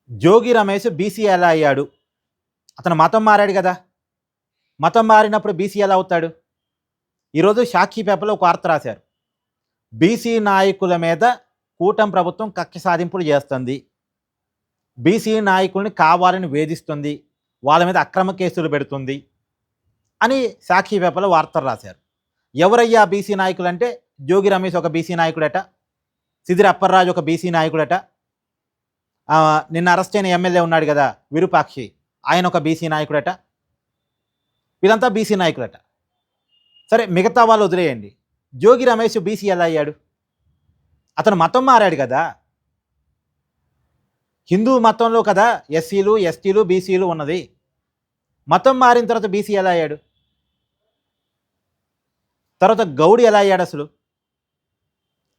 Jogi Ramesh BC ఎలా అయ్యాడు? అతను మతం మారాడు గదా! మతం మారినప్పుడు బీసీ ఎలా అవుతాడు? ఈరోజు సాక్షి పేపర్‌లో ఒక వార్త రాశారు. బీసీ నాయకుల మీద కూటమి ప్రభుత్వం కక్ష సాధింపులు జేస్తుంది. బీసీ నాయకుల్ని కావాలని వేధిస్తుంది. వాళ్ళ మీద అక్రమ కేసులు పెడుతుంది. అని సాక్షి పేపర్‌లో వార్తలు రాశారు. ఎవరయ్యా బీసీ నాయకులంటే జోగి రమేష్ ఒక బీసీ నాయకుడట. సిదిరి అప్పర్రాజు ఒక బీసీ నాయకుడట. నిన్న అరెస్ట్ అయిన ఎమ్మెల్యే ఉన్నాడు గదా! విరూపాక్షి. ఆయన ఒక బీసీ నాయకుడట. వీళ్ళంతా బీసీ నాయకులట. సరే మిగతా వాళ్ళు వదిలేయండి. జోగి రమేష్ బీసీ ఎలా అయ్యాడు? అతను మతం మారాడు గదా! హిందూ మతంలో కదా ఎస్సీలు, ఎస్టీలు, బీసీలు ఉన్నది. మతం మారిన తర్వాత బీసీ ఎలా అయ్యాడు? తర్వాత గౌడు ఎలా అయ్యాడు అసలు?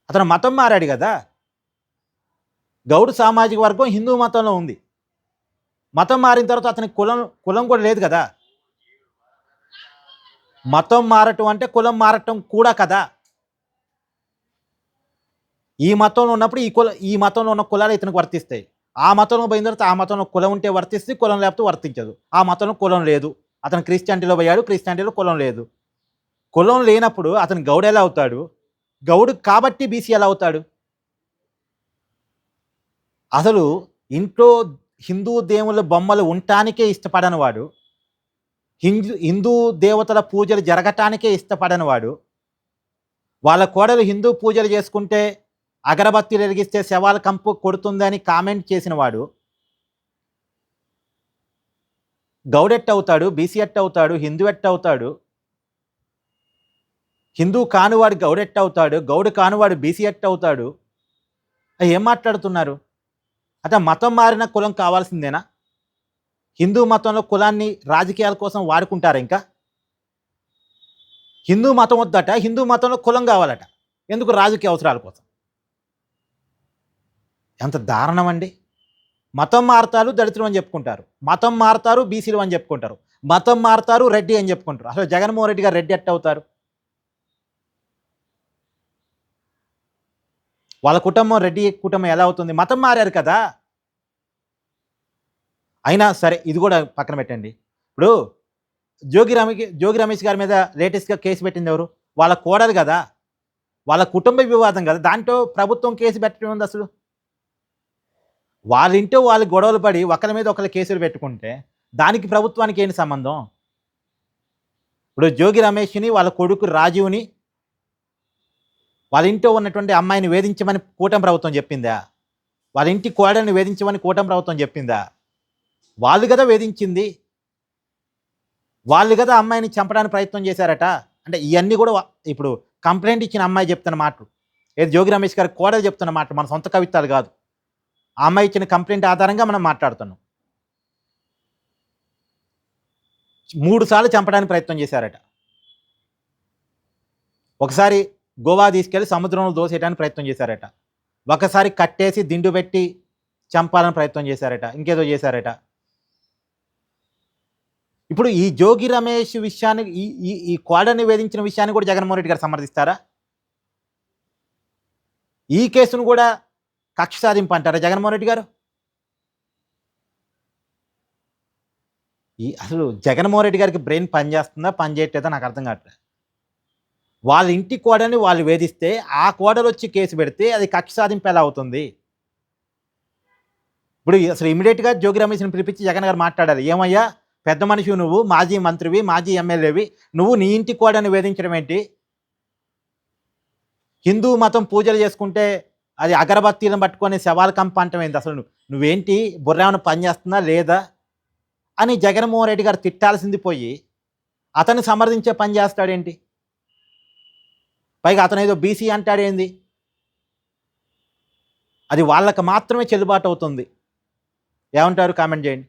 అతను మతం మారాడు గదా! గౌడు సామాజిక వర్గం హిందూ మతంలో ఉంది. మతం మారిన తర్వాత అతనికి కులం కూడా లేదు కదా. మతం మారటం అంటే కులం మారటం కూడా కదా. ఈ మతంలో ఉన్నప్పుడు ఈ మతంలో ఉన్న కులాలు ఇతనికి వర్తిస్తాయి. ఆ మతంలో పోయిన తర్వాత ఆ మతంలో కులం ఉంటే వర్తిస్తుంది, కులం లేకపోతే వర్తించదు. ఆ మతంలో కులం లేదు. అతను క్రిస్టియానిటీలో పోయాడు, క్రిస్టియానిటీలో కులం లేదు. కులం లేనప్పుడు అతను గౌడు ఎలా అవుతాడు? గౌడు కాబట్టి బీసీ ఎలా అవుతాడు? అసలు ఇంట్లో హిందూ దేవుళ్ళ బొమ్మలు ఉండటానికే ఇష్టపడని వాడు, హిందూ దేవతల పూజలు జరగటానికే ఇష్టపడని వాడు, వాళ్ళ కోడలు హిందూ పూజలు చేసుకుంటే అగరబత్తీలు వెలిగిస్తే శవాల కంపు కొడుతుందని కామెంట్ చేసిన వాడు గౌడెట్ అవుతాడు, బీసీ ఎట్ అవుతాడు, హిందూ ఎట్ అవుతాడు, హిందూ కానివాడు గౌడెట్ అవుతాడు, గౌడు కానివాడు బీసీ ఎట్ అవుతాడు. ఏం మాట్లాడుతున్నారు? అంటే మతం మారిన కులం కావాల్సిందేనా? హిందూ మతంలో కులాన్ని రాజకీయాల కోసం వాడుకుంటారా? ఇంకా హిందూ మతం వద్దట, హిందూ మతంలో కులం కావాలట. ఎందుకు? రాజకీయ అవసరాల కోసం. ఎంత దారుణం అండి. మతం మారతారు దళితులు అని చెప్పుకుంటారు, మతం మారతారు బీసీలు అని చెప్పుకుంటారు, మతం మారతారు రెడ్డి అని చెప్పుకుంటారు. అసలు జగన్మోహన్ రెడ్డి గారు రెడ్డి ఎట్ట అవుతారు? వాళ్ళ కుటుంబం రెడ్డి కుటుంబం ఎలా అవుతుంది? మతం మారారు కదా. అయినా సరే ఇది కూడా పక్కన పెట్టండి. ఇప్పుడు జోగి రమేష్ గారి మీద లేటెస్ట్గా కేసు పెట్టింది ఎవరు? వాళ్ళ కోడలు కదా, వాళ్ళ కుటుంబ వివాదం కదా. దాంట్లో ప్రభుత్వం కేసు పెట్టడం ఉంది అసలు? వాళ్ళ ఇంట్లో వాళ్ళు గొడవలు పడి ఒకరి మీద ఒకరు కేసులు పెట్టుకుంటే దానికి ప్రభుత్వానికి ఏంటి సంబంధం? ఇప్పుడు జోగి రమేష్ని వాళ్ళ కొడుకు రాజీవ్ని వాళ్ళ ఇంట్లో ఉన్నటువంటి అమ్మాయిని వేధించమని కూటమి ప్రభుత్వం చెప్పిందా? వాళ్ళ ఇంటి కోడల్ని వేధించమని కూటమి ప్రభుత్వం చెప్పిందా? వాళ్ళు కదా వేధించింది. వాళ్ళు కదా అమ్మాయిని చంపడానికి ప్రయత్నం చేశారట. అంటే ఇవన్నీ కూడా ఇప్పుడు కంప్లైంట్ ఇచ్చిన అమ్మాయి చెప్తున్న మాటలు, ఏది జోగి రమేష్ గారి కోడలు చెప్తున్న మాటలు, మన సొంత కవిత్వాలు కాదు. ఆ అమ్మాయి ఇచ్చిన కంప్లైంట్ ఆధారంగా మనం మాట్లాడుతున్నాం. 3 సార్లు చంపడానికి ప్రయత్నం చేశారట. ఒకసారి గోవా తీసుకెళ్లి సముద్రంలో దోసేయడానికి ప్రయత్నం చేశారట. ఒకసారి కట్టేసి దిండు పెట్టి చంపాలని ప్రయత్నం చేశారట. ఇంకేదో చేశారట. ఇప్పుడు ఈ జోగి రమేష్ విషయాన్ని ఈ కోడని వేధించిన విషయాన్ని కూడా జగన్మోహన్ రెడ్డి గారు సమర్థిస్తారా? ఈ కేసును కూడా కక్ష సాధింపు అంటారా జగన్మోహన్ రెడ్డి గారు? అసలు జగన్మోహన్ రెడ్డి గారికి బ్రెయిన్ పనిచేస్తుందా, పని చేయట్లేదా నాకు అర్థం కావట్లేదు. వాళ్ళ ఇంటి కోడని వాళ్ళు వేధిస్తే ఆ కోడలు వచ్చి కేసు పెడితే అది కక్ష సాధింపు ఎలా అవుతుంది? ఇప్పుడు అసలు ఇమీడియట్‌గా జోగి రమేష్‌ని పిలిపించి జగన్ గారు మాట్లాడాలి. ఏమయ్యా పెద్ద మనిషివి నువ్వు, మాజీ మంత్రివి, మాజీ ఎమ్మెల్యేవి, నువ్వు నీ ఇంటి కోడని వేధించడం ఏంటి? హిందూ మతం పూజలు చేసుకుంటే అది అగరబత్తీలను పట్టుకొని శవాల కంప అంటం ఏంటి? అసలు నువ్వేంటి, బుర్ర ఏమైనా పనిచేస్తుందా లేదా అని జగన్మోహన్ రెడ్డి గారు తిట్టాల్సింది పోయి అతన్ని సమర్థించే పని చేస్తాడేంటి? పైగా అతను ఏదో బీసీ అంటాడేంది? అది వాళ్ళకి మాత్రమే చెల్లుబాటు అవుతుంది. ఏమంటారు? కామెంట్ చేయండి.